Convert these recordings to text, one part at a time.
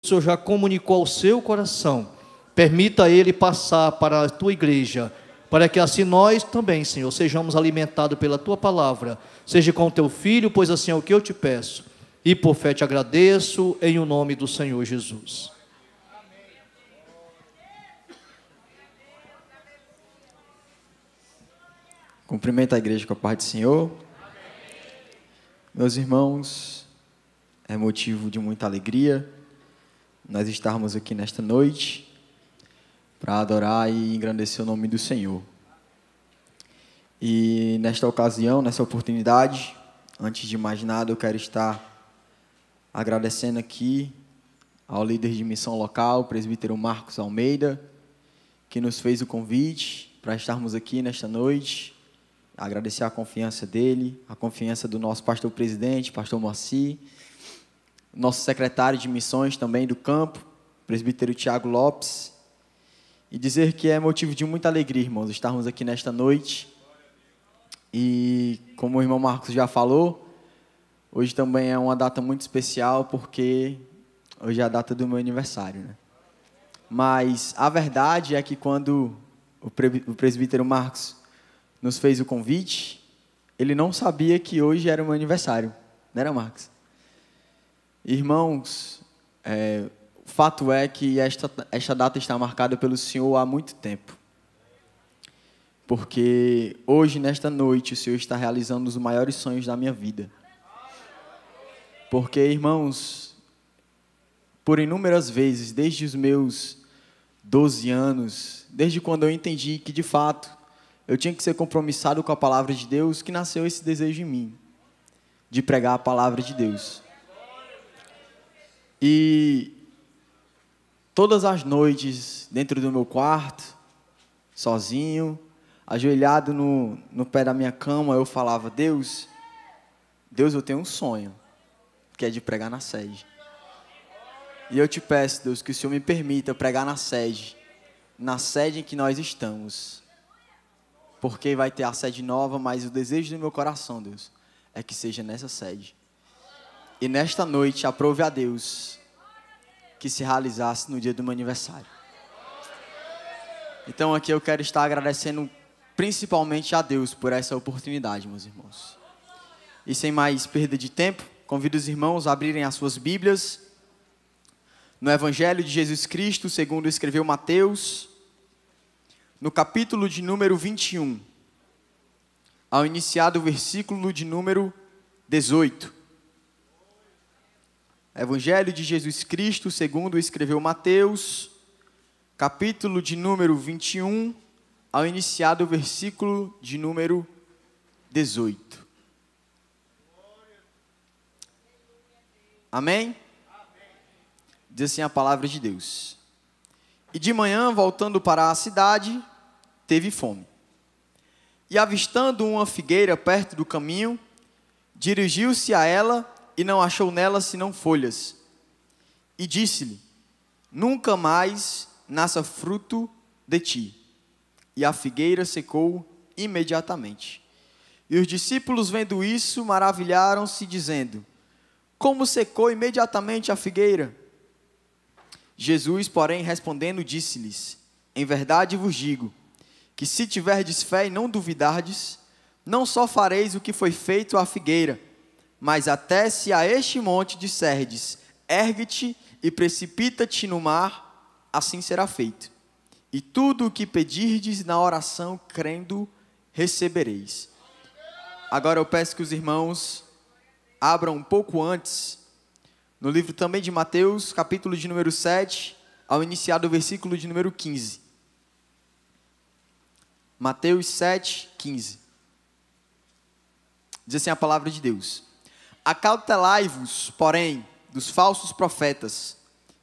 o Senhor já comunicou ao seu coração. Permita ele passar para a tua igreja, para que assim nós também, Senhor, sejamos alimentados pela tua palavra. Seja com o teu filho, pois assim é o que eu te peço. E por fé te agradeço, em o nome do Senhor Jesus. Cumprimento a igreja com a paz do Senhor. Meus irmãos, é motivo de muita alegria nós estarmos aqui nesta noite para adorar e engrandecer o nome do Senhor. E nesta ocasião, nessa oportunidade, antes de mais nada, eu quero estar agradecendo aqui ao líder de missão local, o presbítero Marcos Almeida, que nos fez o convite para estarmos aqui nesta noite. Agradecer a confiança dele, a confiança do nosso pastor-presidente, pastor Moacir, nosso secretário de missões também do campo, presbítero Tiago Lopes, e dizer que é motivo de muita alegria, irmãos, estarmos aqui nesta noite. E como o irmão Marcos já falou, hoje também é uma data muito especial, porque hoje é a data do meu aniversário, né? Mas a verdade é que quando o presbítero Marcos nos fez o convite, ele não sabia que hoje era o meu aniversário, não era, Marcos? Irmãos, o fato é que esta data está marcada pelo Senhor há muito tempo. Porque hoje, nesta noite, o Senhor está realizando os maiores sonhos da minha vida. Porque, irmãos, por inúmeras vezes, desde os meus 12 anos, desde quando eu entendi que, de fato, eu tinha que ser compromissado com a palavra de Deus, que nasceu esse desejo em mim, de pregar a palavra de Deus. E todas as noites, dentro do meu quarto, sozinho, ajoelhado no pé da minha cama, eu falava: Deus, eu tenho um sonho, que é de pregar na sede. E eu te peço, Deus, que o Senhor me permita pregar na sede em que nós estamos. Porque vai ter a sede nova, mas o desejo do meu coração, Deus, é que seja nessa sede. E nesta noite, aprove a Deus que se realizasse no dia do meu aniversário. Então aqui eu quero estar agradecendo principalmente a Deus por essa oportunidade, meus irmãos. E sem mais perda de tempo, convido os irmãos a abrirem as suas Bíblias no Evangelho de Jesus Cristo, segundo escreveu Mateus, no capítulo de número 21, ao iniciar do versículo de número 18. Evangelho de Jesus Cristo, segundo escreveu Mateus, capítulo de número 21, ao iniciar do versículo de número 18. Amém? Diz assim a palavra de Deus. E de manhã, voltando para a cidade, teve fome. E avistando uma figueira perto do caminho, dirigiu-se a ela e não achou nela senão folhas. E disse-lhe: nunca mais nasça fruto de ti. E a figueira secou imediatamente. E os discípulos, vendo isso, maravilharam-se, dizendo: como secou imediatamente a figueira? Jesus, porém, respondendo, disse-lhes: em verdade vos digo, que se tiverdes fé e não duvidardes, não só fareis o que foi feito à figueira, mas até se a este monte disserdes: ergue-te e precipita-te no mar, assim será feito. E tudo o que pedirdes na oração, crendo, recebereis. Agora eu peço que os irmãos abram um pouco antes, no livro também de Mateus, capítulo de número 7, ao iniciar do versículo de número 15. Mateus 7, 15. Diz assim a palavra de Deus: acautelai-vos, porém, dos falsos profetas,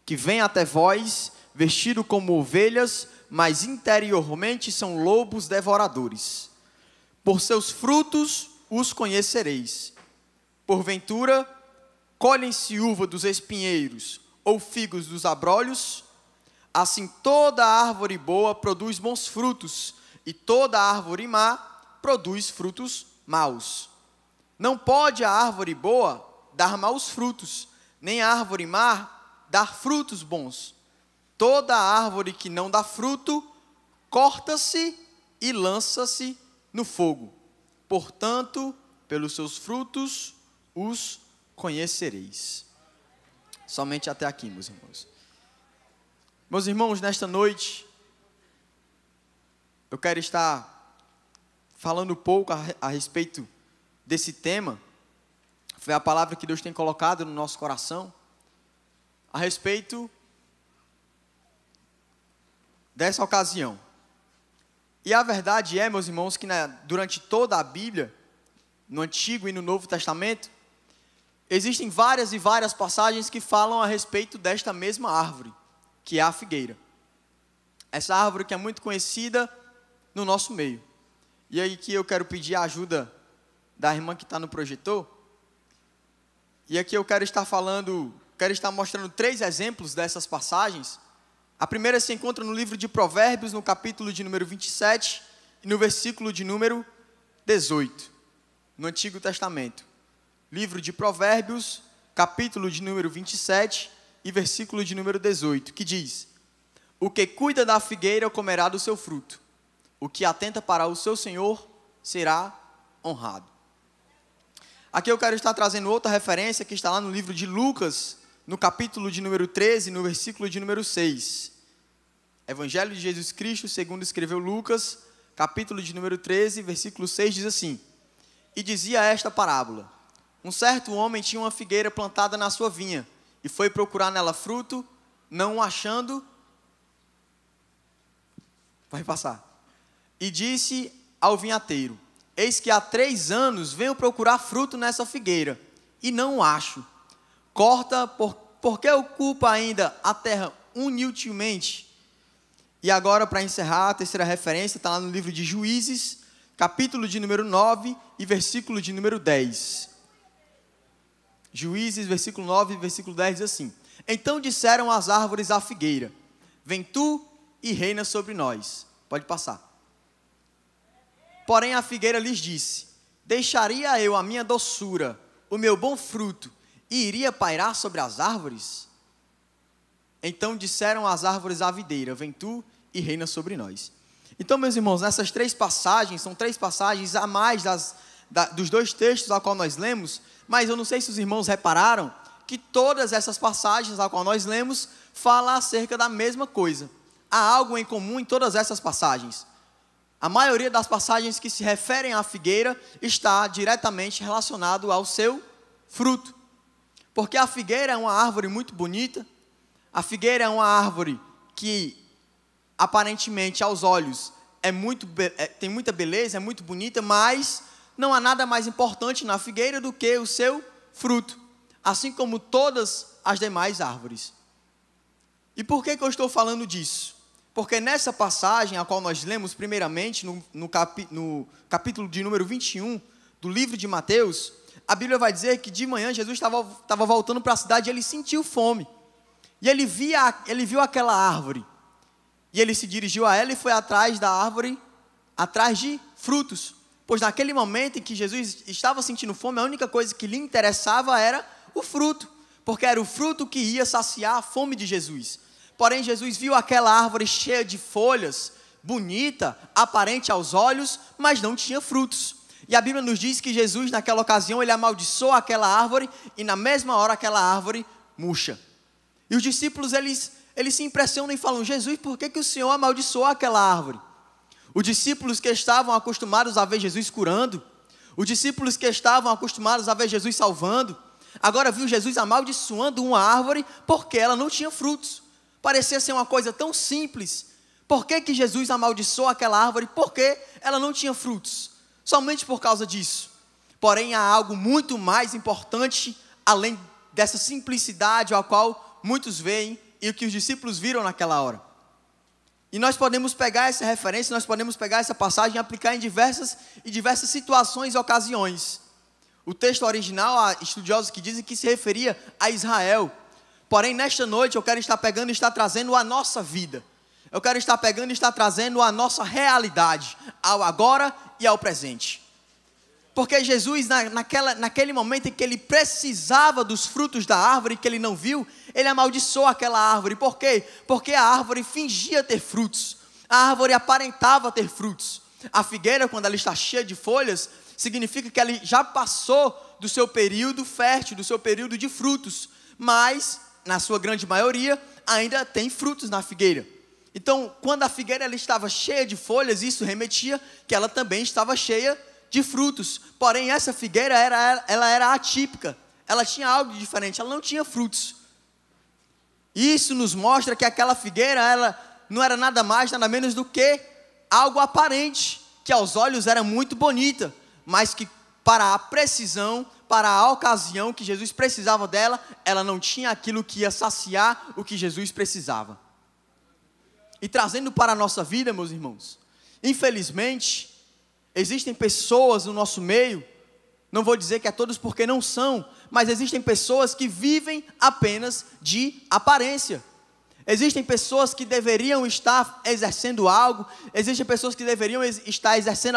que vêm até vós, vestidos como ovelhas, mas interiormente são lobos devoradores. Por seus frutos os conhecereis. Porventura, colhem-se uva dos espinheiros, ou figos dos abrolhos? Assim toda árvore boa produz bons frutos, e toda árvore má produz frutos maus. Não pode a árvore boa dar maus frutos, nem a árvore má dar frutos bons. Toda árvore que não dá fruto, corta-se e lança-se no fogo. Portanto, pelos seus frutos os conhecereis. Somente até aqui, meus irmãos. Meus irmãos, nesta noite, eu quero estar falando um pouco a respeito desse tema. Foi a palavra que Deus tem colocado no nosso coração, a respeito dessa ocasião. E a verdade é, meus irmãos, que durante toda a Bíblia, no Antigo e no Novo Testamento, existem várias e várias passagens que falam a respeito desta mesma árvore, que é a figueira. Essa árvore que é muito conhecida no nosso meio. E aí que eu quero pedir a ajuda da irmã que está no projetor. E aqui eu quero estar mostrando 3 exemplos dessas passagens. A primeira se encontra no livro de Provérbios, no capítulo de número 27, e no versículo de número 18, no Antigo Testamento. Livro de Provérbios, capítulo de número 27, e versículo de número 18, que diz: o que cuida da figueira comerá do seu fruto, o que atenta para o seu Senhor será honrado. Aqui eu quero estar trazendo outra referência que está lá no livro de Lucas, no capítulo de número 13, no versículo de número 6. Evangelho de Jesus Cristo, segundo escreveu Lucas, capítulo de número 13, versículo 6, diz assim: e dizia esta parábola: um certo homem tinha uma figueira plantada na sua vinha, e foi procurar nela fruto, não o achando, vai passar, e disse ao vinhateiro: eis que há 3 anos venho procurar fruto nessa figueira, e não o acho. Corta, porque ocupa ainda a terra inutilmente. E agora, para encerrar, a terceira referência está lá no livro de Juízes, capítulo de número 9 e versículo de número 10. Juízes, versículo 9 e versículo 10 diz assim: então disseram as árvores à figueira: vem tu e reina sobre nós. Pode passar. Porém a figueira lhes disse: deixaria eu a minha doçura, o meu bom fruto, e iria pairar sobre as árvores? Então disseram as árvores à videira: vem tu e reina sobre nós. Então, meus irmãos, nessas 3 passagens, são 3 passagens a mais dos 2 textos ao qual nós lemos, mas eu não sei se os irmãos repararam que todas essas passagens ao qual nós lemos falam acerca da mesma coisa. Há algo em comum em todas essas passagens. A maioria das passagens que se referem à figueira está diretamente relacionado ao seu fruto. Porque a figueira é uma árvore muito bonita, a figueira é uma árvore que, aparentemente, aos olhos, tem muita beleza, é muito bonita, mas não há nada mais importante na figueira do que o seu fruto, assim como todas as demais árvores. E por que eu estou falando disso? Porque nessa passagem, a qual nós lemos primeiramente, no capítulo de número 21, do livro de Mateus, a Bíblia vai dizer que de manhã Jesus estava voltando para a cidade e ele sentiu fome. E ele viu aquela árvore. E ele se dirigiu a ela e foi atrás da árvore, atrás de frutos. Pois naquele momento em que Jesus estava sentindo fome, a única coisa que lhe interessava era o fruto. Porque era o fruto que ia saciar a fome de Jesus. Porém, Jesus viu aquela árvore cheia de folhas, bonita, aparente aos olhos, mas não tinha frutos. E a Bíblia nos diz que Jesus, naquela ocasião, ele amaldiçoou aquela árvore e na mesma hora aquela árvore murcha. E os discípulos, eles se impressionam e falam: Jesus, por que o Senhor amaldiçoou aquela árvore? Os discípulos que estavam acostumados a ver Jesus curando, os discípulos que estavam acostumados a ver Jesus salvando, agora viu Jesus amaldiçoando uma árvore porque ela não tinha frutos. Parecia ser uma coisa tão simples. Por que Jesus amaldiçoou aquela árvore? Porque ela não tinha frutos. Somente por causa disso. Porém, há algo muito mais importante, além dessa simplicidade a qual muitos veem e o que os discípulos viram naquela hora. E nós podemos pegar essa referência, nós podemos pegar essa passagem e aplicar em diversas situações e ocasiões. O texto original, há estudiosos que dizem que se referia a Israel. Porém, nesta noite eu quero estar pegando e estar trazendo a nossa vida. Eu quero estar pegando e estar trazendo a nossa realidade, ao agora e ao presente. Porque Jesus, naquele momento em que ele precisava dos frutos da árvore que ele não viu, ele amaldiçoou aquela árvore. Por quê? Porque a árvore fingia ter frutos. A árvore aparentava ter frutos. A figueira, quando ela está cheia de folhas, significa que ela já passou do seu período fértil, do seu período de frutos. Mas, na sua grande maioria, ainda tem frutos na figueira. Então, quando a figueira ela estava cheia de folhas, isso remetia que ela também estava cheia de frutos. Porém, essa figueira ela era atípica. Ela tinha algo de diferente, ela não tinha frutos. Isso nos mostra que aquela figueira, ela não era nada mais, nada menos do que algo aparente, que aos olhos era muito bonita, mas que para a precisão, para a ocasião que Jesus precisava dela, ela não tinha aquilo que ia saciar o que Jesus precisava. E trazendo para a nossa vida, meus irmãos, infelizmente, existem pessoas no nosso meio, não vou dizer que é todos porque não são, mas existem pessoas que vivem apenas de aparência. Existem pessoas que deveriam estar exercendo algo, existem pessoas que deveriam estar exercendo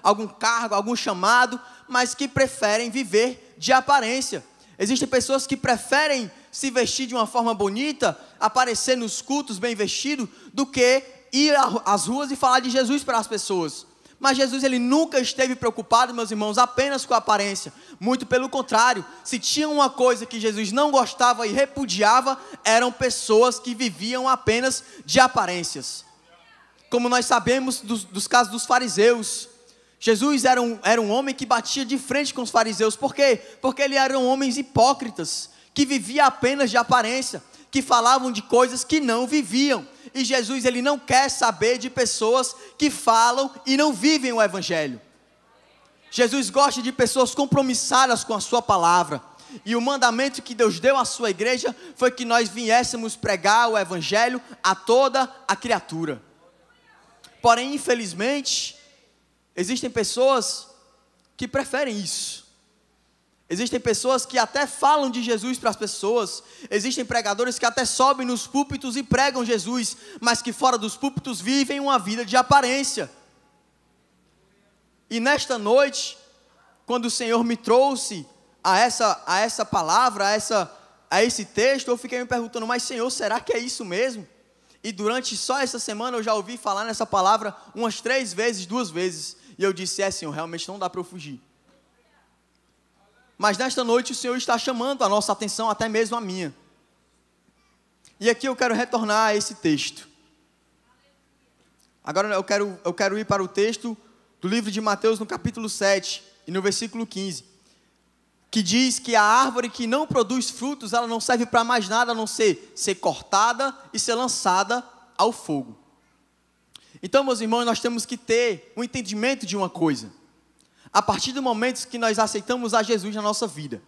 algum cargo, algum chamado, mas que preferem viver de aparência. Existem pessoas que preferem se vestir de uma forma bonita, aparecer nos cultos bem vestido, do que ir às ruas e falar de Jesus para as pessoas. Mas Jesus, ele nunca esteve preocupado, meus irmãos, apenas com a aparência. Muito pelo contrário, se tinha uma coisa que Jesus não gostava e repudiava, eram pessoas que viviam apenas de aparências. Como nós sabemos dos casos dos fariseus, Jesus era um homem que batia de frente com os fariseus. Por quê? Porque eles eram homens hipócritas, que viviam apenas de aparência, que falavam de coisas que não viviam. E Jesus, ele não quer saber de pessoas que falam e não vivem o evangelho. Jesus gosta de pessoas compromissadas com a sua palavra. E o mandamento que Deus deu à sua igreja foi que nós viéssemos pregar o evangelho a toda a criatura. Porém, infelizmente, existem pessoas que preferem isso. Existem pessoas que até falam de Jesus para as pessoas. Existem pregadores que até sobem nos púlpitos e pregam Jesus, mas que fora dos púlpitos vivem uma vida de aparência. E nesta noite, quando o Senhor me trouxe a essa palavra, a esse texto, eu fiquei me perguntando, mas Senhor, será que é isso mesmo? E durante só essa semana eu já ouvi falar nessa palavra umas 3 vezes, 2 vezes. E eu disse, Senhor, realmente não dá para eu fugir. Mas nesta noite o Senhor está chamando a nossa atenção, até mesmo a minha. E aqui eu quero retornar a esse texto. Agora eu quero ir para o texto do livro de Mateus, no capítulo 7, e no versículo 15. Que diz que a árvore que não produz frutos, ela não serve para mais nada, a não ser cortada e ser lançada ao fogo. Então, meus irmãos, nós temos que ter um entendimento de uma coisa. A partir do momento que nós aceitamos a Jesus na nossa vida,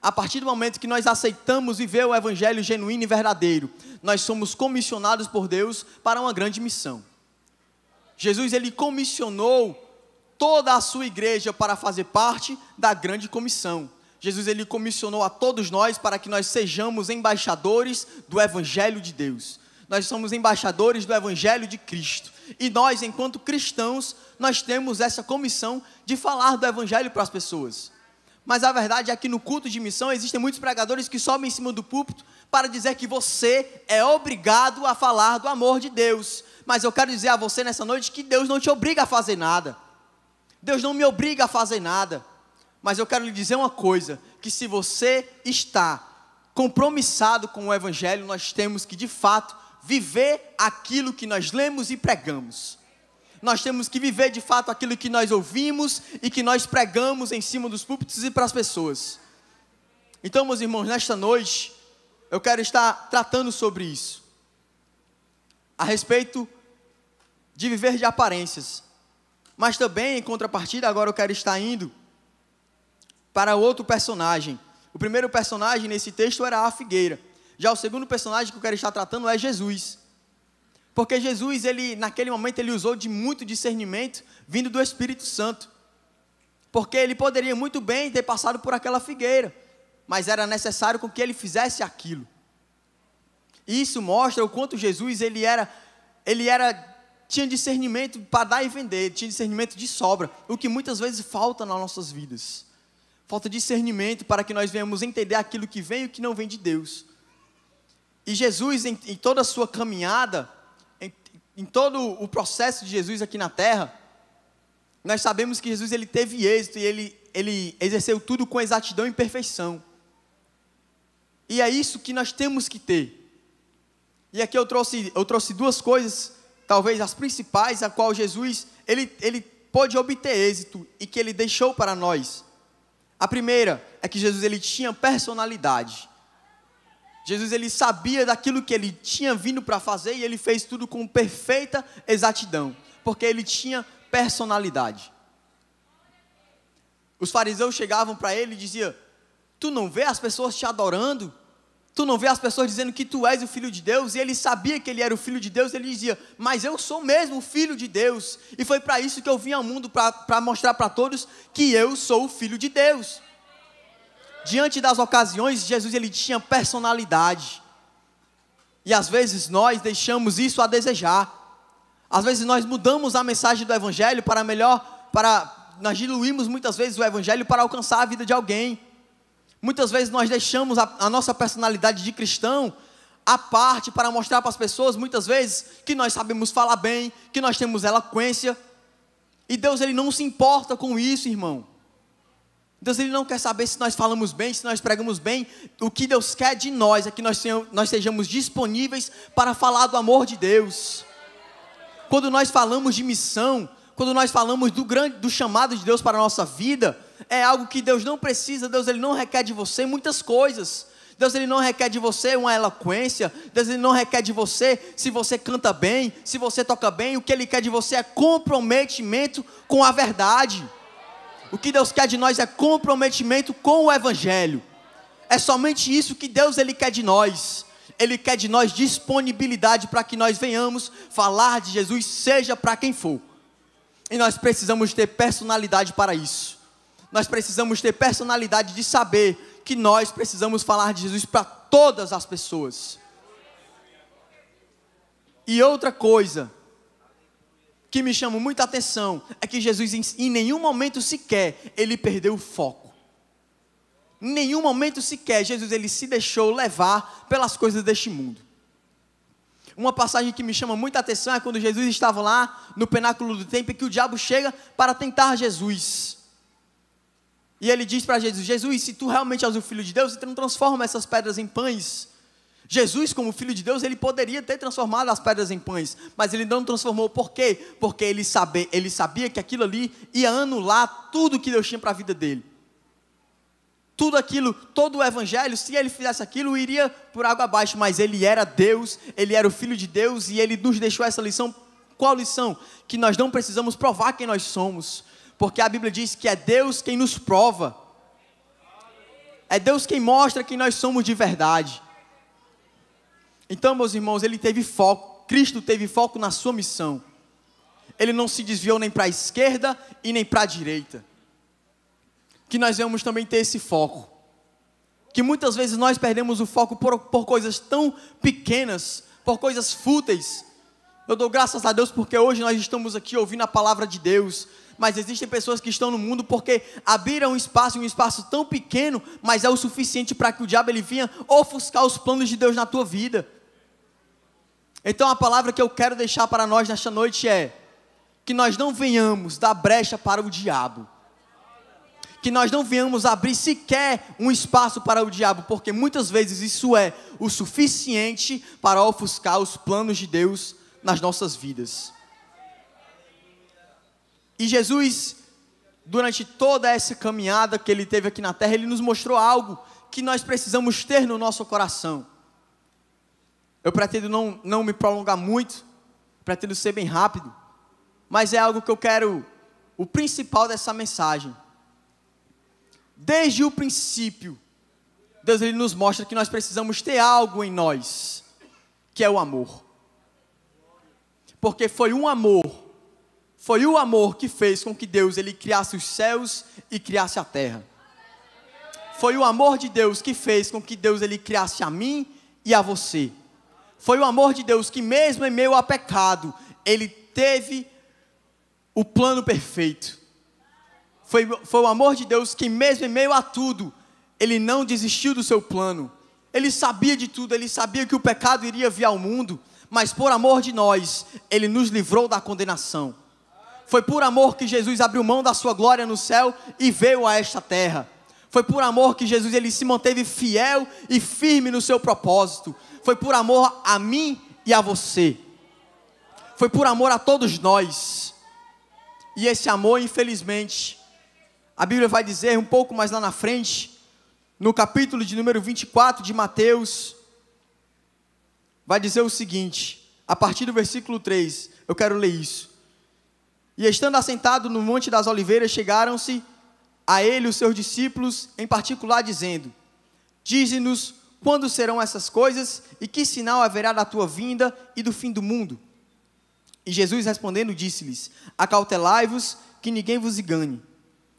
a partir do momento que nós aceitamos viver o evangelho genuíno e verdadeiro, nós somos comissionados por Deus para uma grande missão. Jesus, ele comissionou toda a sua igreja para fazer parte da grande comissão. Jesus, ele comissionou a todos nós para que nós sejamos embaixadores do evangelho de Deus. Nós somos embaixadores do evangelho de Cristo. E nós, enquanto cristãos, nós temos essa comissão de falar do evangelho para as pessoas. Mas a verdade é que no culto de missão existem muitos pregadores que sobem em cima do púlpito para dizer que você é obrigado a falar do amor de Deus. Mas eu quero dizer a você nessa noite que Deus não te obriga a fazer nada. Deus não me obriga a fazer nada. Mas eu quero lhe dizer uma coisa, que se você está compromissado com o evangelho, nós temos que de fato viver aquilo que nós lemos e pregamos. Nós temos que viver de fato aquilo que nós ouvimos e que nós pregamos em cima dos púlpitos e para as pessoas. Então, meus irmãos, nesta noite, eu quero estar tratando sobre isso. A respeito de viver de aparências. Mas também, em contrapartida, agora eu quero estar indo para outro personagem. O primeiro personagem nesse texto era a figueira. Já o segundo personagem que eu quero estar tratando é Jesus. Porque Jesus, naquele momento, ele usou de muito discernimento vindo do Espírito Santo. Porque ele poderia muito bem ter passado por aquela figueira, mas era necessário com que ele fizesse aquilo. E isso mostra o quanto Jesus, ele era tinha discernimento para dar e vender, tinha discernimento de sobra, o que muitas vezes falta nas nossas vidas. Falta discernimento para que nós venhamos entender aquilo que vem e o que não vem de Deus. E Jesus, em toda a sua caminhada, em todo o processo de Jesus aqui na terra, nós sabemos que Jesus ele teve êxito e ele exerceu tudo com exatidão e perfeição. E é isso que nós temos que ter. E aqui eu trouxe duas coisas, talvez as principais, a qual Jesus ele pôde obter êxito e que ele deixou para nós. A primeira é que Jesus ele tinha personalidade. Jesus ele sabia daquilo que ele tinha vindo para fazer e ele fez tudo com perfeita exatidão, porque ele tinha personalidade. Os fariseus chegavam para ele e diziam: tu não vê as pessoas te adorando? Tu não vê as pessoas dizendo que tu és o Filho de Deus? E ele sabia que ele era o Filho de Deus. Ele dizia: mas eu sou mesmo o Filho de Deus, e foi para isso que eu vim ao mundo, para mostrar para todos que eu sou o Filho de Deus. Diante das ocasiões, Jesus ele tinha personalidade, e às vezes nós deixamos isso a desejar. Às vezes nós mudamos a mensagem do Evangelho nós diluímos muitas vezes o Evangelho para alcançar a vida de alguém. Muitas vezes nós deixamos a nossa personalidade de cristão à parte para mostrar para as pessoas, muitas vezes, que nós sabemos falar bem, que nós temos eloquência. E Deus ele não se importa com isso, irmão. Deus ele não quer saber se nós falamos bem, se nós pregamos bem. O que Deus quer de nós é que nós sejamos disponíveis para falar do amor de Deus. Quando nós falamos de missão, quando nós falamos do chamado de Deus para a nossa vida, é algo que Deus não precisa. Deus ele não requer de você muitas coisas. Deus ele não requer de você uma eloquência. Deus ele não requer de você se você canta bem, se você toca bem. O que ele quer de você é comprometimento com a verdade. O que Deus quer de nós é comprometimento com o Evangelho. É somente isso que Deus ele quer de nós. Ele quer de nós disponibilidade para que nós venhamos falar de Jesus, seja para quem for. E nós precisamos ter personalidade para isso. Nós precisamos ter personalidade de saber que nós precisamos falar de Jesus para todas as pessoas. E outra coisa que me chama muita atenção é que Jesus em nenhum momento sequer ele perdeu o foco. Em nenhum momento sequer Jesus ele se deixou levar pelas coisas deste mundo. Uma passagem que me chama muita atenção é quando Jesus estava lá no pináculo do templo e que o diabo chega para tentar Jesus. E ele diz para Jesus: Jesus, se tu realmente és o Filho de Deus, então transforma essas pedras em pães. Jesus, como Filho de Deus, ele poderia ter transformado as pedras em pães, mas ele não transformou. Por quê? Porque ele sabia que aquilo ali ia anular tudo que Deus tinha para a vida dele. Tudo aquilo, todo o Evangelho, se ele fizesse aquilo, iria por água abaixo. Mas ele era Deus, ele era o Filho de Deus, e ele nos deixou essa lição. Qual lição? Que nós não precisamos provar quem nós somos, porque a Bíblia diz que é Deus quem nos prova. É Deus quem mostra quem nós somos de verdade. Então, meus irmãos, ele teve foco. Cristo teve foco na sua missão. Ele não se desviou nem para a esquerda e nem para a direita. Que nós vamos também ter esse foco. Que muitas vezes nós perdemos o foco por coisas tão pequenas, por coisas fúteis. Eu dou graças a Deus porque hoje nós estamos aqui ouvindo a palavra de Deus. Mas existem pessoas que estão no mundo porque abriram um espaço tão pequeno, mas é o suficiente para que o diabo ele venha ofuscar os planos de Deus na tua vida. Então a palavra que eu quero deixar para nós nesta noite é que nós não venhamos dar brecha para o diabo. Que nós não venhamos abrir sequer um espaço para o diabo, porque muitas vezes isso é o suficiente para ofuscar os planos de Deus nas nossas vidas. E Jesus, durante toda essa caminhada que ele teve aqui na terra, ele nos mostrou algo que nós precisamos ter no nosso coração. Eu pretendo não me prolongar muito, pretendo ser bem rápido, mas é algo que eu quero, o principal dessa mensagem. Desde o princípio, Deus ele nos mostra que nós precisamos ter algo em nós, que é o amor. Porque foi o amor que fez com que Deus ele criasse os céus e criasse a terra. Foi o amor de Deus que fez com que Deus ele criasse a mim e a você. Foi o amor de Deus que mesmo em meio ao pecado, ele teve o plano perfeito. Foi o amor de Deus que, mesmo em meio a tudo, Ele não desistiu do seu plano. Ele sabia de tudo, Ele sabia que o pecado iria vir ao mundo, mas por amor de nós, Ele nos livrou da condenação. Foi por amor que Jesus abriu mão da sua glória no céu e veio a esta terra. Foi por amor que Jesus, Ele se manteve fiel e firme no seu propósito. Foi por amor a mim e a você. Foi por amor a todos nós. E esse amor, infelizmente, a Bíblia vai dizer um pouco mais lá na frente, no capítulo de número 24 de Mateus, vai dizer o seguinte, a partir do versículo 3, eu quero ler isso. E estando assentado no Monte das Oliveiras, chegaram-se a ele os seus discípulos, em particular, dizendo: dize-nos quando serão essas coisas, e que sinal haverá da tua vinda e do fim do mundo? E Jesus respondendo disse-lhes: acautelai-vos que ninguém vos engane,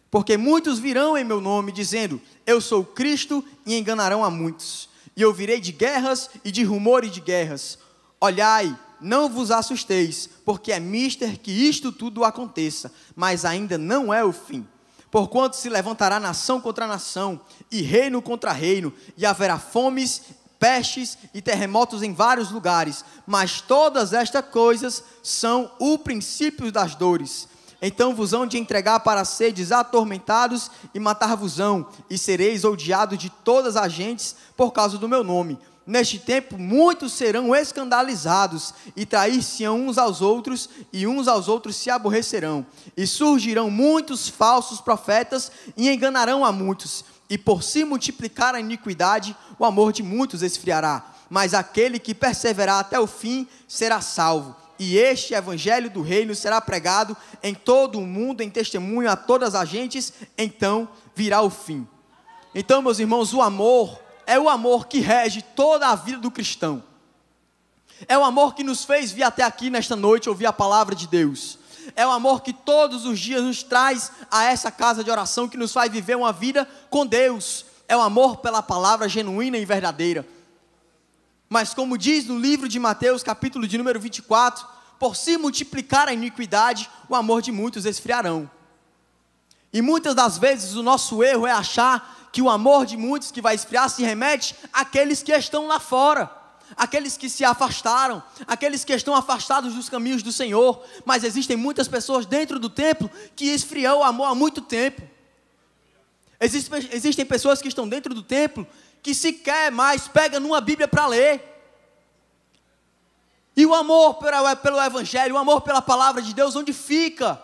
porque muitos virão em meu nome, dizendo: eu sou Cristo, e enganarão a muitos. E ouvirei de guerras e de rumores de guerras. Olhai, não vos assusteis, porque é mister que isto tudo aconteça, mas ainda não é o fim. Porquanto se levantará nação contra nação, e reino contra reino, e haverá fomes, pestes e terremotos em vários lugares, mas todas estas coisas são o princípio das dores. Então vos hão de entregar para seres atormentados e matar-vos-ão, e sereis odiados de todas as gentes por causa do meu nome. Neste tempo muitos serão escandalizados, e trair-se-ão uns aos outros, e uns aos outros se aborrecerão. E surgirão muitos falsos profetas, e enganarão a muitos. E por se multiplicar a iniquidade, o amor de muitos esfriará. Mas aquele que perseverar até o fim será salvo. E este evangelho do reino será pregado em todo o mundo, em testemunho a todas as gentes, então virá o fim. Então, meus irmãos, o amor é o amor que rege toda a vida do cristão. É o amor que nos fez vir até aqui nesta noite ouvir a palavra de Deus. É o amor que todos os dias nos traz a essa casa de oração, que nos faz viver uma vida com Deus. É o amor pela palavra genuína e verdadeira. Mas como diz no livro de Mateus, capítulo de número 24, por se multiplicar a iniquidade, o amor de muitos esfriarão. E muitas das vezes o nosso erro é achar que o amor de muitos que vai esfriar se remete àqueles que estão lá fora, aqueles que se afastaram, aqueles que estão afastados dos caminhos do Senhor. Mas existem muitas pessoas dentro do templo que esfriou o amor há muito tempo. Existem pessoas que estão dentro do templo que sequer mais pegam numa Bíblia para ler. E o amor pelo Evangelho, o amor pela palavra de Deus, onde fica?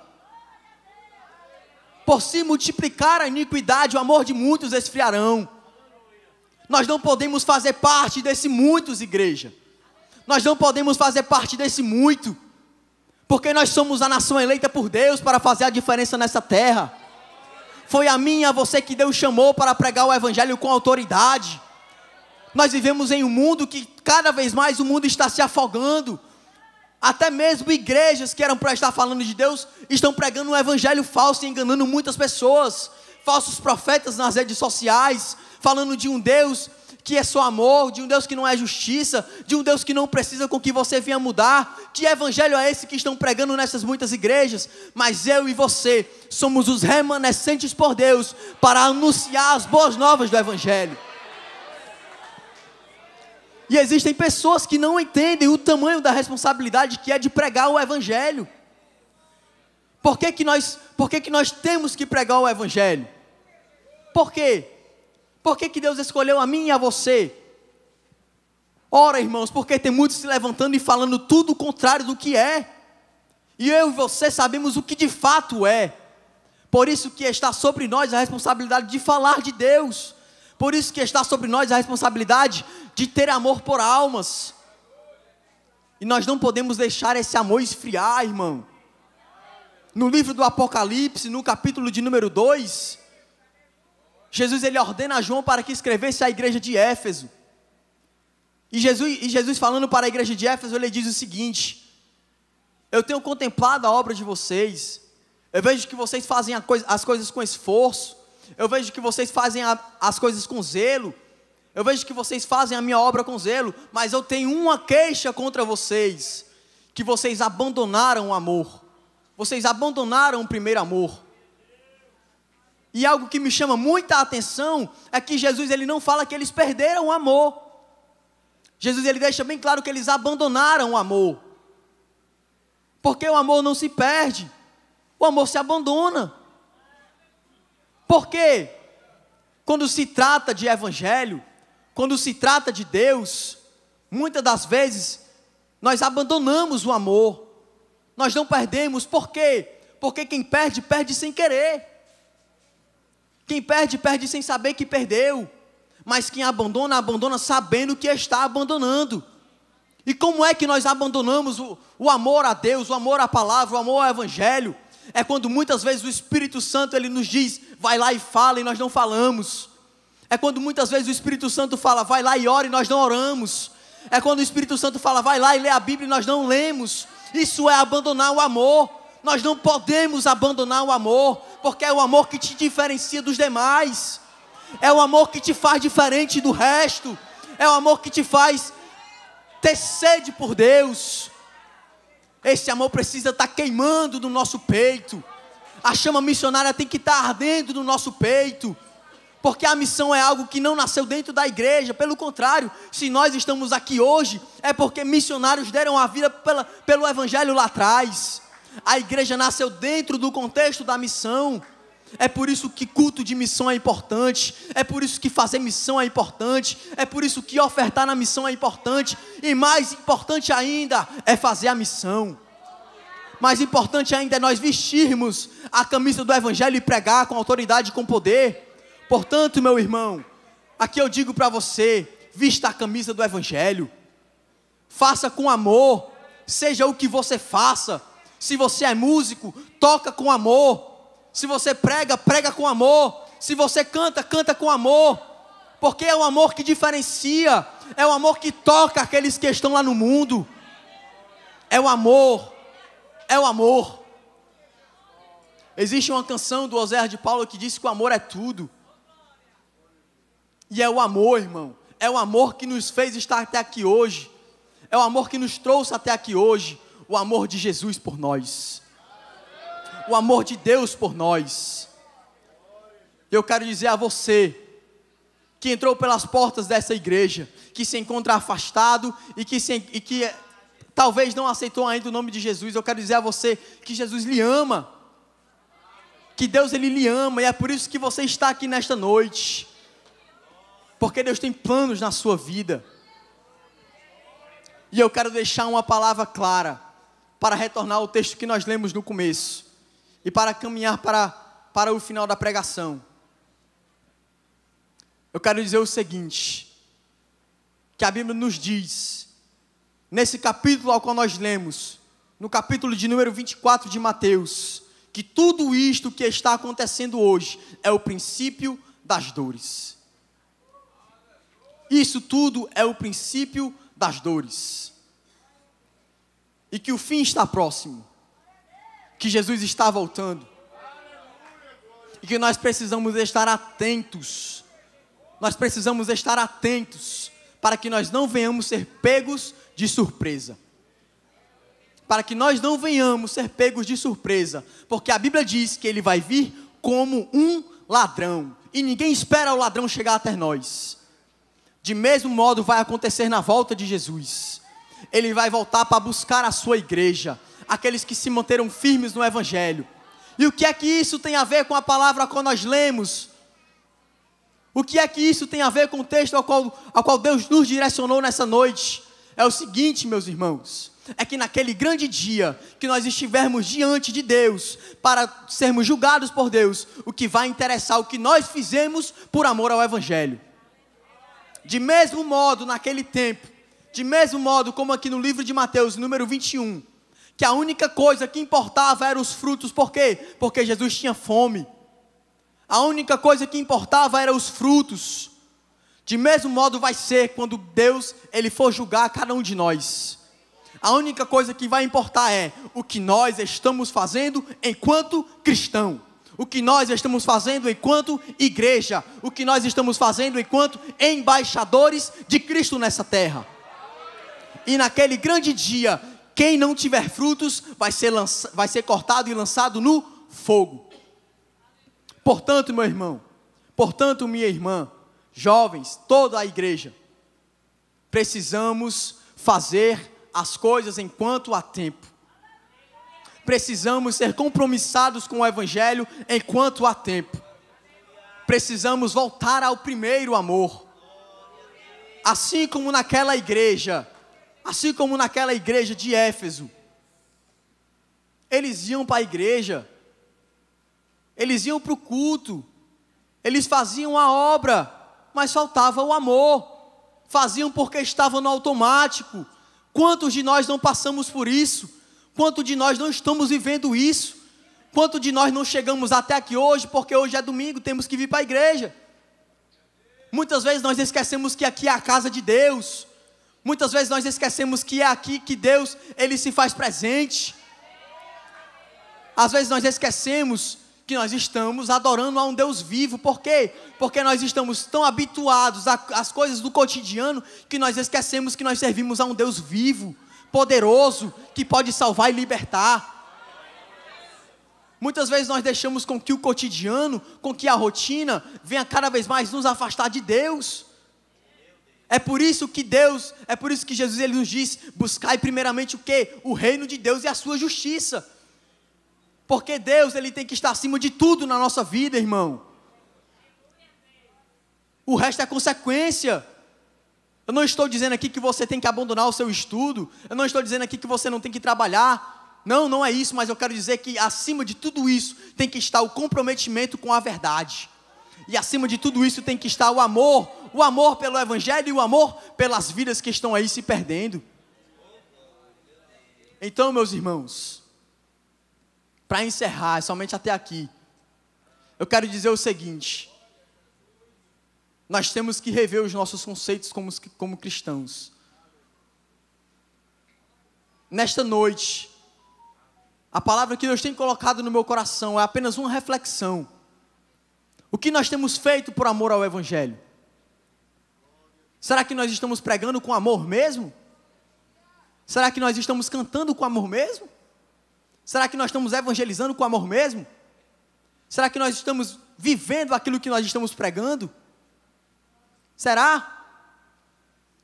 Por se multiplicar a iniquidade, o amor de muitos esfriarão. Nós não podemos fazer parte desse muitos, igreja. Nós não podemos fazer parte desse muito, porque nós somos a nação eleita por Deus para fazer a diferença nessa terra. Foi a mim e a você que Deus chamou para pregar o Evangelho com autoridade. Nós vivemos em um mundo que cada vez mais o mundo está se afogando. Até mesmo igrejas que eram para estar falando de Deus estão pregando um evangelho falso e enganando muitas pessoas. Falsos profetas nas redes sociais, falando de um Deus que é só amor, de um Deus que não é justiça, de um Deus que não precisa com que você venha mudar. Que evangelho é esse que estão pregando nessas muitas igrejas? Mas eu e você somos os remanescentes por Deus para anunciar as boas novas do evangelho. E existem pessoas que não entendem o tamanho da responsabilidade que é de pregar o Evangelho. Por que nós temos que pregar o Evangelho? Por quê? Por que Deus escolheu a mim e a você? Ora, irmãos, porque tem muitos se levantando e falando tudo o contrário do que é. E eu e você sabemos o que de fato é. Por isso que está sobre nós a responsabilidade de falar de Deus. Por isso que está sobre nós a responsabilidade de ter amor por almas. E nós não podemos deixar esse amor esfriar, irmão. No livro do Apocalipse, no capítulo de número 2, Jesus ele ordena a João para que escrevesse à igreja de Éfeso. E Jesus falando para a igreja de Éfeso, ele diz o seguinte: eu tenho contemplado a obra de vocês. Eu vejo que vocês fazem as coisas com esforço. Eu vejo que vocês fazem as coisas com zelo. Eu vejo que vocês fazem a minha obra com zelo. Mas eu tenho uma queixa contra vocês: que vocês abandonaram o amor. Vocês abandonaram o primeiro amor. E algo que me chama muita atenção é que Jesus, ele não fala que eles perderam o amor. Jesus, ele deixa bem claro que eles abandonaram o amor. Porque o amor não se perde, o amor se abandona. Por quê? Quando se trata de evangelho, quando se trata de Deus, muitas das vezes nós abandonamos o amor. Nós não perdemos. Por quê? Porque quem perde, perde sem querer. Quem perde, perde sem saber que perdeu. Mas quem abandona, abandona sabendo que está abandonando. E como é que nós abandonamos o amor a Deus, o amor à palavra, o amor ao evangelho? É quando muitas vezes o Espírito Santo, ele nos diz, vai lá e fala, e nós não falamos. É quando muitas vezes o Espírito Santo fala, vai lá e ora, e nós não oramos. É quando o Espírito Santo fala, vai lá e lê a Bíblia, e nós não lemos. Isso é abandonar o amor. Nós não podemos abandonar o amor, porque é o amor que te diferencia dos demais. É o amor que te faz diferente do resto. É o amor que te faz ter sede por Deus. Esse amor precisa estar queimando no nosso peito. A chama missionária tem que estar ardendo no nosso peito. Porque a missão é algo que não nasceu dentro da igreja. Pelo contrário, se nós estamos aqui hoje, é porque missionários deram a vida pelo evangelho lá atrás. A igreja nasceu dentro do contexto da missão. É por isso que culto de missão é importante. É por isso que fazer missão é importante. É por isso que ofertar na missão é importante. E mais importante ainda é fazer a missão. Mais importante ainda é nós vestirmos a camisa do evangelho e pregar com autoridade e com poder. Portanto, meu irmão, aqui eu digo para você, vista a camisa do evangelho. Faça com amor, seja o que você faça. Se você é músico, toca com amor. Se você prega, prega com amor. Se você canta, canta com amor. Porque é o amor que diferencia. É o amor que toca aqueles que estão lá no mundo. É o amor. É o amor. Existe uma canção do Oséias de Paulo que diz que o amor é tudo. E é o amor, irmão. É o amor que nos fez estar até aqui hoje. É o amor que nos trouxe até aqui hoje. O amor de Jesus por nós. O amor de Deus por nós. Eu quero dizer a você que entrou pelas portas dessa igreja, que se encontra afastado e que talvez não aceitou ainda o nome de Jesus. Eu quero dizer a você que Jesus lhe ama. Que Deus, ele lhe ama. E é por isso que você está aqui nesta noite. Porque Deus tem planos na sua vida. E eu quero deixar uma palavra clara para retornar ao texto que nós lemos no começo e para caminhar para o final da pregação. Eu quero dizer o seguinte, que a Bíblia nos diz, nesse capítulo ao qual nós lemos, no capítulo de número 24 de Mateus, que tudo isto que está acontecendo hoje é o princípio das dores. Isso tudo é o princípio das dores. E que o fim está próximo. Que Jesus está voltando. E que nós precisamos estar atentos. Nós precisamos estar atentos para que nós não venhamos ser pegos de surpresa. Para que nós não venhamos ser pegos de surpresa. Porque a Bíblia diz que ele vai vir como um ladrão. E ninguém espera o ladrão chegar até nós. De mesmo modo vai acontecer na volta de Jesus. Ele vai voltar para buscar a sua igreja. Aqueles que se manteram firmes no evangelho. E o que é que isso tem a ver com a palavra que nós lemos? O que é que isso tem a ver com o texto ao qual Deus nos direcionou nessa noite? É o seguinte, meus irmãos. É que naquele grande dia que nós estivermos diante de Deus, para sermos julgados por Deus, o que vai interessar, o que nós fizemos por amor ao evangelho. De mesmo modo, naquele tempo, de mesmo modo como aqui no livro de Mateus, número 21, que a única coisa que importava eram os frutos. Por quê? Porque Jesus tinha fome. A única coisa que importava eram os frutos. De mesmo modo vai ser quando Deus, ele for julgar cada um de nós. A única coisa que vai importar é o que nós estamos fazendo enquanto cristão. O que nós estamos fazendo enquanto igreja. O que nós estamos fazendo enquanto embaixadores de Cristo nessa terra. E naquele grande dia, quem não tiver frutos vai ser cortado e lançado no fogo. Portanto, meu irmão, portanto, minha irmã, jovens, toda a igreja, precisamos fazer as coisas enquanto há tempo. Precisamos ser compromissados com o Evangelho enquanto há tempo. Precisamos voltar ao primeiro amor. Assim como naquela igreja de Éfeso, eles iam para a igreja, eles iam para o culto, eles faziam a obra, mas faltava o amor. Faziam porque estavam no automático. Quantos de nós não passamos por isso? Quantos de nós não estamos vivendo isso? Quantos de nós não chegamos até aqui hoje, porque hoje é domingo, temos que vir para a igreja? Muitas vezes nós esquecemos que aqui é a casa de Deus. Muitas vezes nós esquecemos que é aqui que Deus, Ele se faz presente. Às vezes nós esquecemos que nós estamos adorando a um Deus vivo. Por quê? Porque nós estamos tão habituados às coisas do cotidiano, que nós esquecemos que nós servimos a um Deus vivo, poderoso, que pode salvar e libertar. Muitas vezes nós deixamos com que o cotidiano, com que a rotina, venha cada vez mais nos afastar de Deus. É por isso que Jesus ele nos diz, buscai primeiramente o quê? O reino de Deus e a sua justiça. Porque Deus, Ele tem que estar acima de tudo na nossa vida, irmão. O resto é consequência. Eu não estou dizendo aqui que você tem que abandonar o seu estudo. Eu não estou dizendo aqui que você não tem que trabalhar. Não, não é isso, mas eu quero dizer que acima de tudo isso tem que estar o comprometimento com a verdade. E acima de tudo isso tem que estar o amor pelo Evangelho e o amor pelas vidas que estão aí se perdendo. Então, meus irmãos, para encerrar, somente até aqui, eu quero dizer o seguinte: nós temos que rever os nossos conceitos como cristãos. Nesta noite, a palavra que Deus tem colocado no meu coração é apenas uma reflexão. O que nós temos feito por amor ao Evangelho? Será que nós estamos pregando com amor mesmo? Será que nós estamos cantando com amor mesmo? Será que nós estamos evangelizando com amor mesmo? Será que nós estamos vivendo aquilo que nós estamos pregando? Será?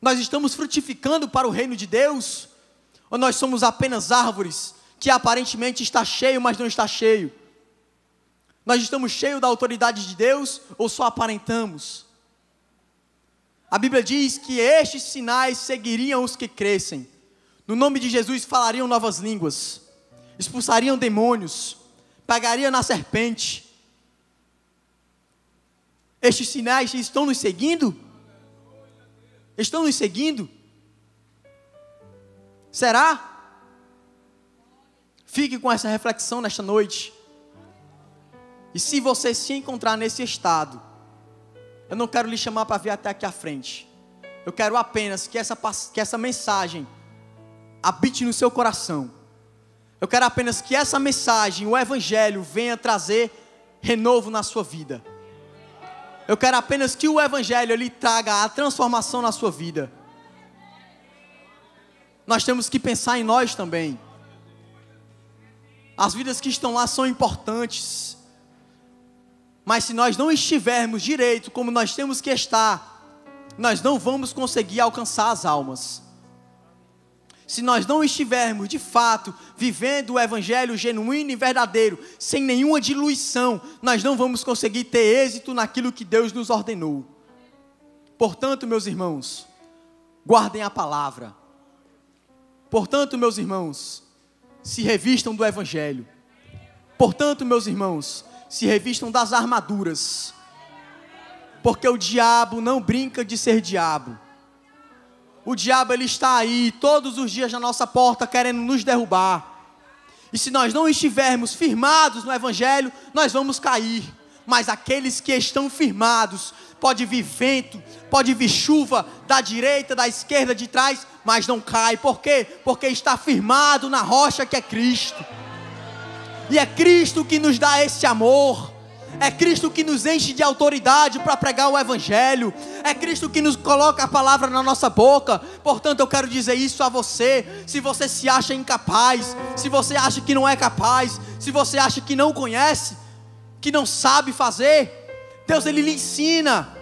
Nós estamos frutificando para o reino de Deus? Ou nós somos apenas árvores que aparentemente está cheio, mas não está cheio? Nós estamos cheios da autoridade de Deus ou só aparentamos? A Bíblia diz que estes sinais seguiriam os que crescem. No nome de Jesus falariam novas línguas, expulsariam demônios, pegariam na serpente. Estes sinais estão nos seguindo? Estão nos seguindo? Será? Fique com essa reflexão nesta noite. E se você se encontrar nesse estado, eu não quero lhe chamar para vir até aqui à frente. Eu quero apenas que essa mensagem habite no seu coração. Eu quero apenas que essa mensagem, o Evangelho, venha trazer renovo na sua vida. Eu quero apenas que o Evangelho lhe traga a transformação na sua vida. Nós temos que pensar em nós também. As vidas que estão lá são importantes. Mas se nós não estivermos direito como nós temos que estar, nós não vamos conseguir alcançar as almas. Se nós não estivermos, de fato, vivendo o Evangelho genuíno e verdadeiro, sem nenhuma diluição, nós não vamos conseguir ter êxito naquilo que Deus nos ordenou. Portanto, meus irmãos, guardem a palavra. Portanto, meus irmãos, se revistam do Evangelho. Portanto, meus irmãos, se revistam das armaduras. Porque o diabo não brinca de ser diabo. O diabo, ele está aí todos os dias na nossa porta querendo nos derrubar. E se nós não estivermos firmados no Evangelho, nós vamos cair. Mas aqueles que estão firmados, pode vir vento, pode vir chuva da direita, da esquerda, de trás, mas não cai. Por quê? Porque está firmado na rocha que é Cristo. E é Cristo que nos dá esse amor. É Cristo que nos enche de autoridade para pregar o Evangelho. É Cristo que nos coloca a palavra na nossa boca. Portanto, eu quero dizer isso a você. Se você se acha incapaz, se você acha que não é capaz, se você acha que não conhece, que não sabe fazer, Deus Ele lhe ensina.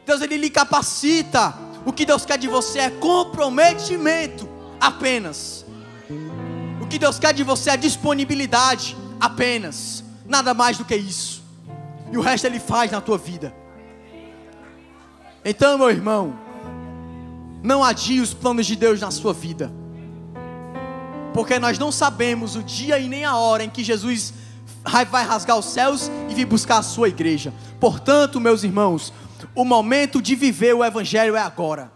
Deus Ele lhe capacita. O que Deus quer de você é comprometimento apenas. O que Deus quer de você é disponibilidade apenas. Nada mais do que isso. E o resto Ele faz na tua vida. Então, meu irmão, não adie os planos de Deus na sua vida. Porque nós não sabemos o dia e nem a hora em que Jesus vai rasgar os céus e vir buscar a sua igreja. Portanto, meus irmãos, o momento de viver o Evangelho é agora.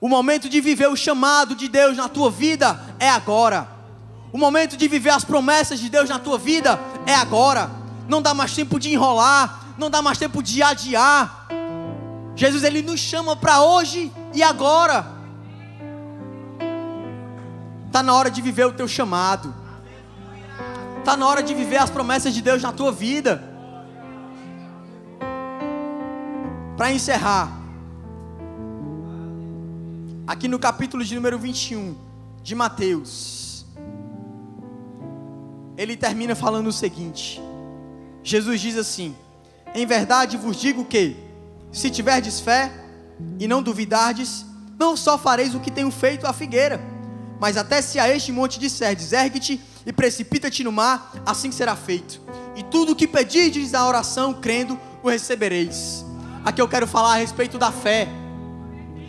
O momento de viver o chamado de Deus na tua vida é agora. O momento de viver as promessas de Deus na tua vida é agora. Não dá mais tempo de enrolar, não dá mais tempo de adiar. Jesus Ele nos chama para hoje e agora. Está na hora de viver o teu chamado. Está na hora de viver as promessas de Deus na tua vida. Para encerrar, aqui no capítulo de número 21 de Mateus, ele termina falando o seguinte. Jesus diz assim: em verdade vos digo que, se tiverdes fé e não duvidardes, não só fareis o que tenho feito à figueira, mas até se a este monte disserdes, ergue-te e precipita-te no mar, assim será feito. E tudo o que pedirdes na oração, crendo, o recebereis. Aqui eu quero falar a respeito da fé.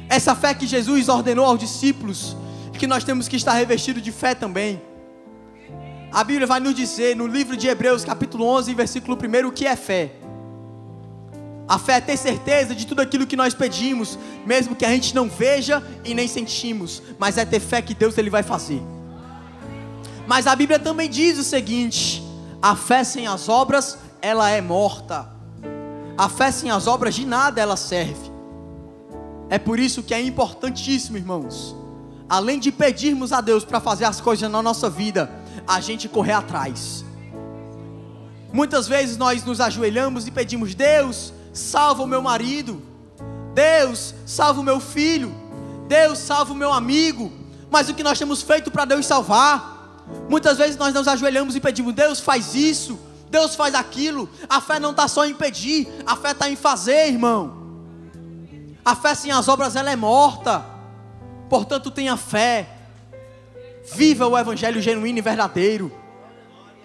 Essa fé que Jesus ordenou aos discípulos, que nós temos que estar revestidos de fé também. A Bíblia vai nos dizer no livro de Hebreus, capítulo 11, versículo 1, o que é fé. A fé é ter certeza de tudo aquilo que nós pedimos, mesmo que a gente não veja e nem sentimos, mas é ter fé que Deus Ele vai fazer. Mas a Bíblia também diz o seguinte: a fé sem as obras, ela é morta. A fé sem as obras, de nada ela serve. É por isso que é importantíssimo, irmãos, além de pedirmos a Deus para fazer as coisas na nossa vida, a gente correr atrás. Muitas vezes nós nos ajoelhamos e pedimos: Deus, salva o meu marido, Deus, salva o meu filho, Deus, salva o meu amigo. Mas o que nós temos feito para Deus salvar? Muitas vezes nós nos ajoelhamos e pedimos: Deus, faz isso, Deus, faz aquilo. A fé não está só em pedir, a fé está em fazer, irmão. A fé sem as obras, ela é morta. Portanto, tenha fé. Viva o Evangelho genuíno e verdadeiro.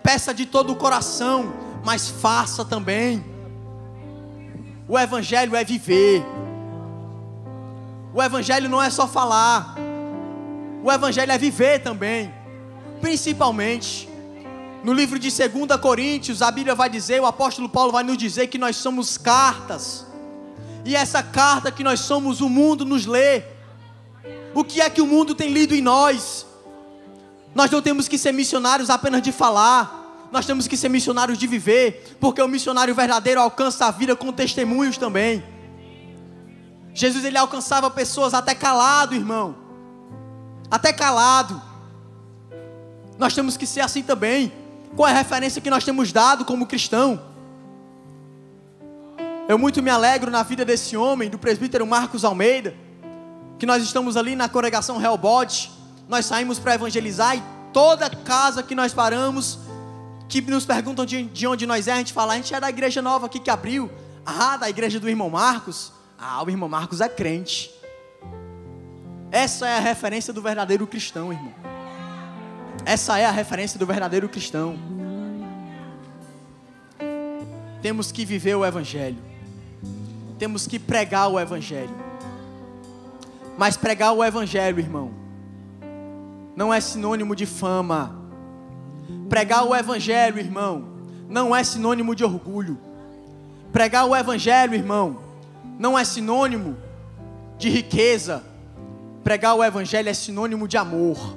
Peça de todo o coração, mas faça também. O Evangelho é viver. O Evangelho não é só falar. O Evangelho é viver também. Principalmente no livro de 2 Coríntios, a Bíblia vai dizer, o apóstolo Paulo vai nos dizer que nós somos cartas. E essa carta que nós somos, o mundo nos lê. O que é que o mundo tem lido em nós? Nós não temos que ser missionários apenas de falar. Nós temos que ser missionários de viver. Porque o missionário verdadeiro alcança a vida com testemunhos também. Jesus, ele alcançava pessoas até calado, irmão. Até calado. Nós temos que ser assim também. Qual é a referência que nós temos dado como cristão? Eu muito me alegro na vida desse homem, do presbítero Marcos Almeida, que nós estamos ali na congregação Helbode. Nós saímos para evangelizar e toda casa que nós paramos, que nos perguntam de onde nós é, a gente fala: a gente é da igreja nova aqui que abriu. Ah, da igreja do irmão Marcos. Ah, o irmão Marcos é crente. Essa é a referência do verdadeiro cristão, irmão. Essa é a referência do verdadeiro cristão. Temos que viver o Evangelho. Temos que pregar o Evangelho. Mas pregar o Evangelho, irmão, não é sinônimo de fama. Pregar o Evangelho, irmão, não é sinônimo de orgulho. Pregar o Evangelho, irmão, não é sinônimo de riqueza. Pregar o Evangelho é sinônimo de amor.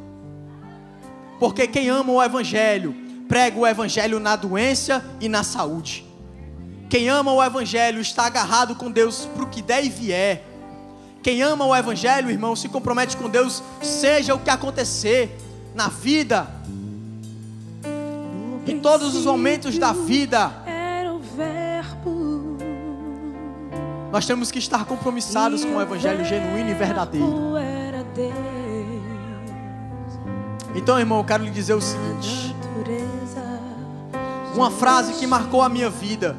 Porque quem ama o Evangelho, prega o Evangelho na doença e na saúde. Quem ama o Evangelho está agarrado com Deus para o que der e vier. Quem ama o Evangelho, irmão, se compromete com Deus, seja o que acontecer na vida, em todos os momentos da vida. verbo. Nós temos que estar compromissados com o evangelho genuíno e verdadeiro. Era Deus. Então, irmão, eu quero lhe dizer o seguinte: uma frase que marcou a minha vida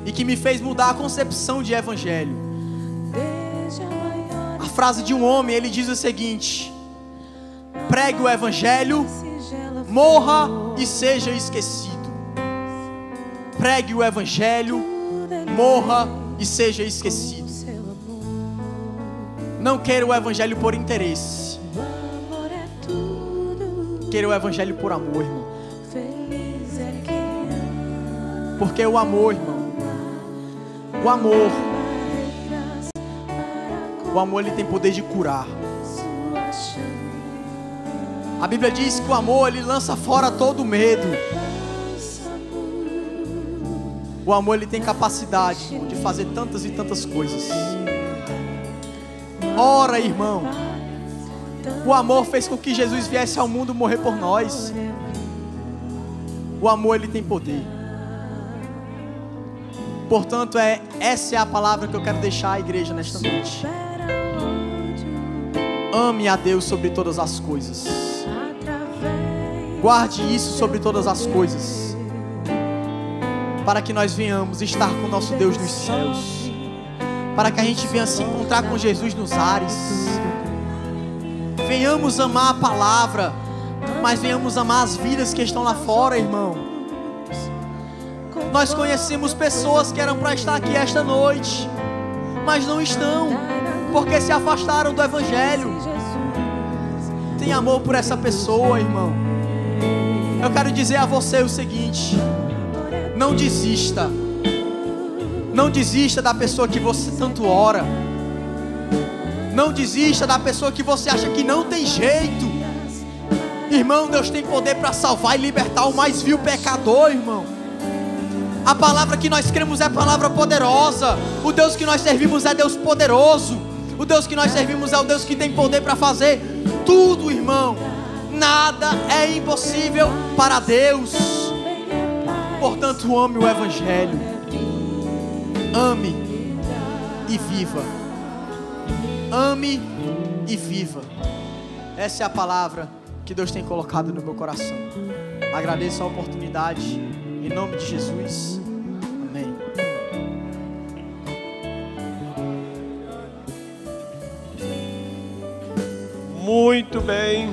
e que me fez mudar a concepção de evangelho. A frase de um homem, ele diz o seguinte: pregue o evangelho, morra e seja esquecido. Pregue o evangelho, morra e seja esquecido. Não queira o evangelho por interesse. Queira o evangelho por amor, irmão. Porque o amor, irmão, o amor ele tem poder de curar. A Bíblia diz que o amor ele lança fora todo medo. O amor ele tem capacidade, irmão, de fazer tantas e tantas coisas. Ora, irmão, o amor fez com que Jesus viesse ao mundo morrer por nós. O amor ele tem poder. Portanto, essa é a palavra que eu quero deixar à igreja nesta noite. Ame a Deus sobre todas as coisas. Guarde isso sobre todas as coisas, para que nós venhamos estar com o nosso Deus nos céus, para que a gente venha se encontrar com Jesus nos ares. Venhamos amar a palavra, mas venhamos amar as vidas que estão lá fora, irmão. Nós conhecemos pessoas que eram para estar aqui esta noite, mas não estão, porque se afastaram do evangelho. Tem amor por essa pessoa, irmão. Eu quero dizer a você o seguinte: não desista. Não desista da pessoa que você tanto ora. Não desista da pessoa que você acha que não tem jeito. Irmão, Deus tem poder para salvar e libertar o mais vil pecador, irmão. A palavra que nós cremos é a palavra poderosa. O Deus que nós servimos é Deus poderoso. O Deus que nós servimos é o Deus que tem poder para fazer tudo, irmão. Nada é impossível para Deus. Portanto, ame o evangelho. Ame e viva. Ame e viva. Essa é a palavra que Deus tem colocado no meu coração. Agradeço a oportunidade. Em nome de Jesus. Amém. Muito bem.